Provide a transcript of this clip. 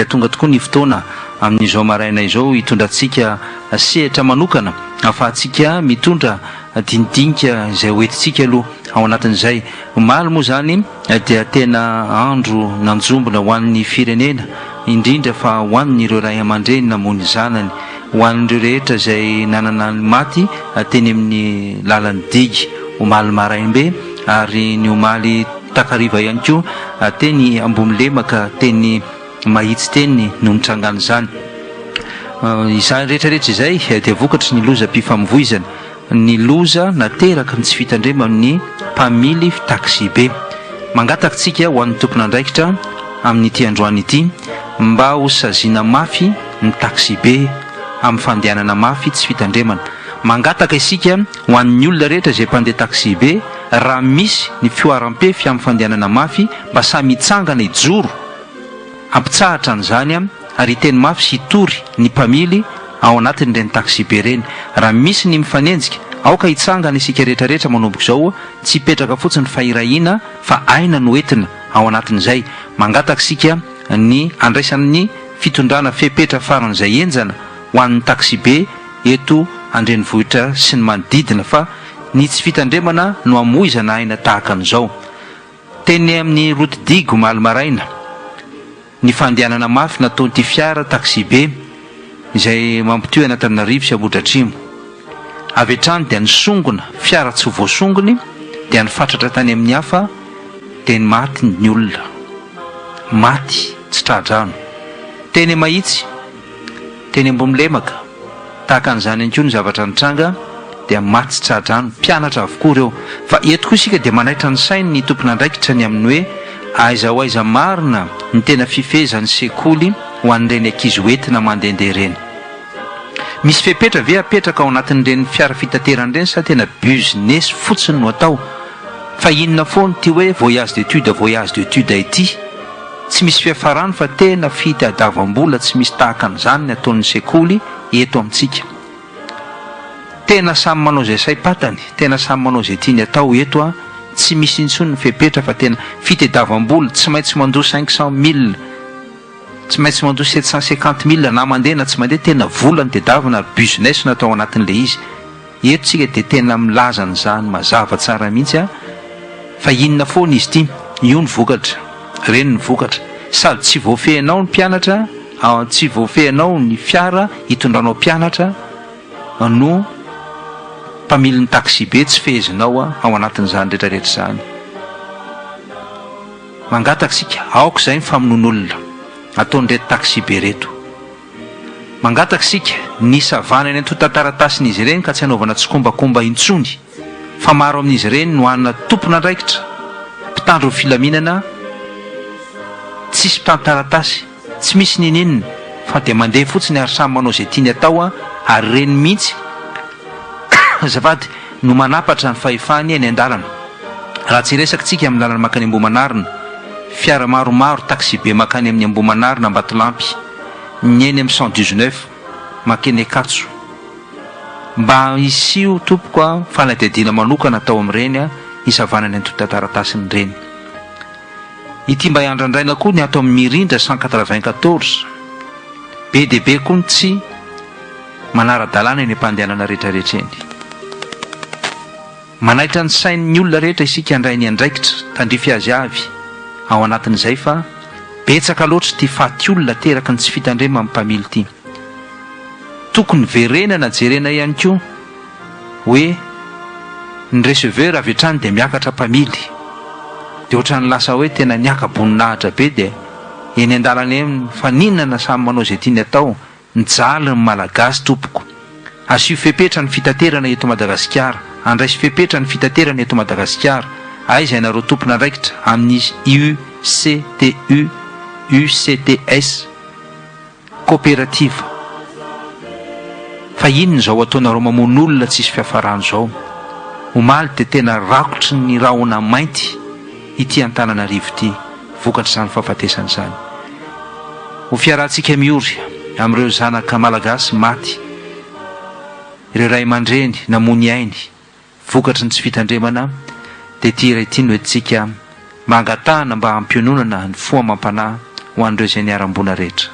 dia tonga tokoa ny fotoana amin'izao maraina izao hitondrantsika sehatra manokana ahafahantsika mitondra dinidinika izay hoentintsika aloha ao anatin'izay. Omaly moa zany dia tena andro nanjombona ho an'ny firenena, indrindra fa ho an'ireo ray aman-dreny namono zanany, ho an'ireo rehetra izay nanana ny maty teny amin'ny lalan'ny digy. Omaly maraimbe ary ny omaly takariva ihany koa teny Ambomlemaka teny mahitsy teny no nitrangana izany. Izany rehetrarehetra izay dia vokatry ny loza-pifamoivoizana, ny loza nateraka ny tsy fitandrema amin'ny mpamily taxi be. Mangatakitsika ho an'ny tompon'andraikitra amin'ity androany ity mba ho saziana mafy ny taxi be amin'ny fandehanana mafy tsy fitandremana. Mangataka isika ho an'ny olona rehetra izay mpandeha taxi be, raha misy ny fioaram-pefy amin'ny fandehanana mafy mba samy hitsangana ijoro ampitsahatra an'izany ary teny mafy sy hitory ny mpamily ao anatin'ireny taxi be reny. Raha misy ny mifanenjika aoka hitsangana isika rehetrarehetra manomboka izao, tsy hipetraka fotsiny fahirahina fa aina no entina ao anatin'izay. Mangataka isika ny andraisan'ny fitondrana fepetra faran'izay enjana ho an'ny taxi be eto andrenivohitra sy ny manodidina, fa ny tsy fitandremana no amoizana aina tahaka an'izao. Teny amin'ny route digue Omaly maraina ny fandehanana mafy nataon'ity fiara taxi be izay mampitoy Antananarivo sy Ambohidratrimo. Avy hatrany dia nisongona fiara tsy voasongony dia nifatratra tany amin'ny hafa dia ny maty ny olona, maty tsy tradrano. Teny mahitsy, teny Ambomlemaka tahaka an'izany ihany koa ny zavatra nitranga dia maty tsy tradrano, mpianatra avokoa ireo. Fa eto koa isika dia manaitra ny sainy ny tompon'andraikitra ny amin'ny hoe aiza ho aiza marina ny tena fifezan'ny sekoly ho an'ireny ankizy hoentina mandehandeha ireny. Misy fepetra ve apetraka ao anatin'ireny fiara fitateran'ireny sa tena business fotsiny no atao? Fa inona foana ty hoe voyage d'étude ity? Tsy misy fiafarany fa tena fitadiavam-bola tsy misy tahaka an'izany ny ataon'ny sekoly eto amintsika. Tena samy manao izay saim-patany, tena samy manao izay tiany atao eto tsy misy intsony ny fepetra fa tena fitadiavam-bola. Tsy maintsy mandoa 500 000, tsy maintsy mandoa 750 000 na mandeha na tsy mandeha, tena vola ny tadiavana ary business natao anatin'ilay izy. Eto tsika dia tena milaza n'izany mazava tsara mihitsy fa inona foana izy ity? Io ny vokatra, reny ny vokatra. Sady tsy voafehinao ny mpianatra, tsy voafehinao ny fiara hitondranao mpianatra no mpamily ny taxi be tsy fehezinao ao anatin'izany rehetrarehetra izany. Mangataka sika aoka izay ny famonon'olona ataon'ireto taxi be reto. Mangataka sika ny savanany antotan-taratasiny izy ireny ka tsy hanaovana tsikombakomba intsony, fa maro amin'izy ireny no anona tompon'andraikitra mpitandro ny filaminana, tsisy mpitandro-taratasy, tsy misy ninina fa dia mandeha fotsiny ary samy manao izay tiany atao ary reny mihitsy zavady no manapatra ny fahefany eny an-dalana. Raha tsy resakitsika amin'ny lalana makany Ambohimanarina, fiara maromaro taxi be makany amin'ny Ambohimanarina Ambatolampy, ny eny amin'ny 119 makeny Akatso, mba isio tompoko fanadihadiana manokana atao amin'ireny hisavanany antotan-taratasiny ireny. Ity mba hiandrandraina koa ny atao amin'ny Mirindra 194 be dia be koa ny tsy manara-dalàna eny am-pandehanana rehetrarehetra eny. Manaitra ny sain'ny olona rehetra isika handray ny andraikitra tandrify azy avy ao anatin'izay fa betsaka loatra ty faty olona teraka ny tsy fitandrema amin'ny mpamily ity. Tokony verenana jerena ihany koa hoe ny receveur avy hatrany dia miakatra mpamily, dia ohatrany lasa hoe tena niaka-boninahitra be, dia eny an-dalana eny faninana samy manao izay tiany atao, nijaly ny malagasy tompoko. Asio fepetra ny fitaterana eto Madagasikara, andraisy fepetra ny fitaterana eto Madagasikara. Izay nareo tompon'andraikitra amin'ny UCTU, UCTS coopérative. Fa inona izao ataonareo mamon'olona tsisy fiafarany izao? Omaly dia tena rakotry ny rahona mainty ity Antananarivo ity, vokatra izany fahafatesana izany. Ho fiarantsika miory amin'ireo zanaka malagasy maty, ireo ray aman-dreny namony ainy, vokatry ny tsy fitandremana, dia ity iray ity no entintsika mangatahana mba hampiononana ny foa mampanahy ho an'ireo izay niaram-bona rehetra.